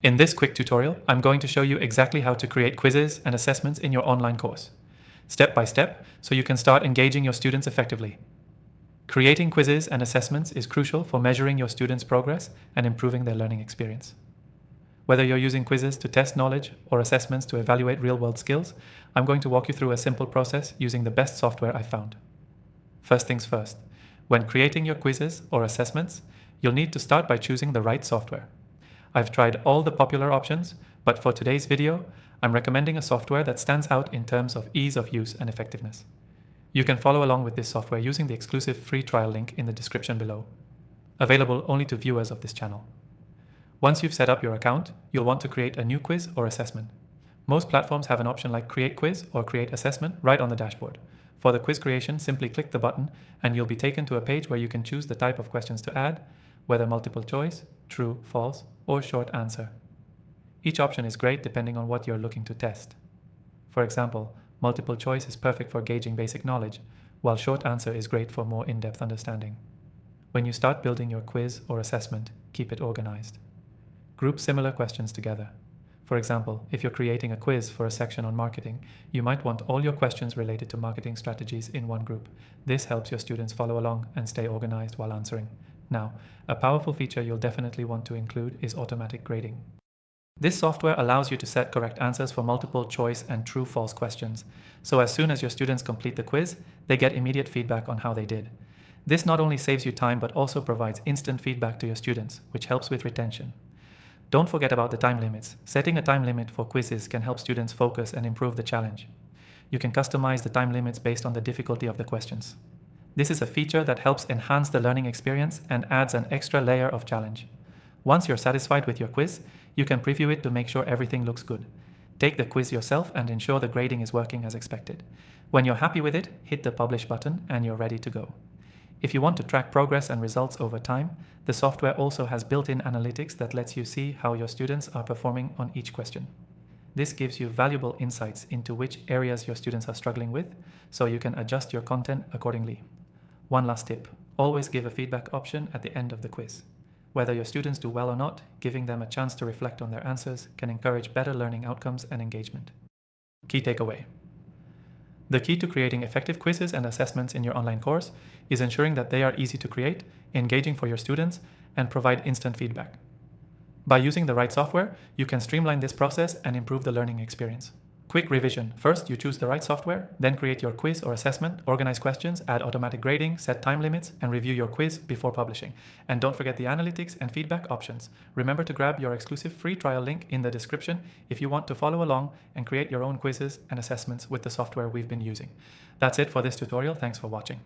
In this quick tutorial, I'm going to show you exactly how to create quizzes and assessments in your online course, step by step, so you can start engaging your students effectively. Creating quizzes and assessments is crucial for measuring your students' progress and improving their learning experience. Whether you're using quizzes to test knowledge or assessments to evaluate real-world skills, I'm going to walk you through a simple process using the best software I've found. First things first, when creating your quizzes or assessments, you'll need to start by choosing the right software. I've tried all the popular options, but for today's video, I'm recommending a software that stands out in terms of ease of use and effectiveness. You can follow along with this software using the exclusive free trial link in the description below, available only to viewers of this channel. Once you've set up your account, you'll want to create a new quiz or assessment. Most platforms have an option like Create Quiz or Create Assessment right on the dashboard. For the quiz creation, simply click the button and you'll be taken to a page where you can choose the type of questions to add, whether multiple choice, true, false, or short answer. Each option is great depending on what you're looking to test. For example, multiple choice is perfect for gauging basic knowledge, while short answer is great for more in-depth understanding. When you start building your quiz or assessment, keep it organized. Group similar questions together. For example, if you're creating a quiz for a section on marketing, you might want all your questions related to marketing strategies in one group. This helps your students follow along and stay organized while answering. Now, a powerful feature you'll definitely want to include is automatic grading. This software allows you to set correct answers for multiple choice and true-false questions. So as soon as your students complete the quiz, they get immediate feedback on how they did. This not only saves you time, but also provides instant feedback to your students, which helps with retention. Don't forget about the time limits. Setting a time limit for quizzes can help students focus and improve the challenge. You can customize the time limits based on the difficulty of the questions. This is a feature that helps enhance the learning experience and adds an extra layer of challenge. Once you're satisfied with your quiz, you can preview it to make sure everything looks good. Take the quiz yourself and ensure the grading is working as expected. When you're happy with it, hit the Publish button and you're ready to go. If you want to track progress and results over time, the software also has built-in analytics that lets you see how your students are performing on each question. This gives you valuable insights into which areas your students are struggling with, so you can adjust your content accordingly. One last tip, always give a feedback option at the end of the quiz. Whether your students do well or not, giving them a chance to reflect on their answers can encourage better learning outcomes and engagement. Key takeaway. The key to creating effective quizzes and assessments in your online course is ensuring that they are easy to create, engaging for your students, and provide instant feedback. By using the right software, you can streamline this process and improve the learning experience. Quick revision. First, you choose the right software, then create your quiz or assessment, organize questions, add automatic grading, set time limits, and review your quiz before publishing. And don't forget the analytics and feedback options. Remember to grab your exclusive free trial link in the description if you want to follow along and create your own quizzes and assessments with the software we've been using. That's it for this tutorial. Thanks for watching.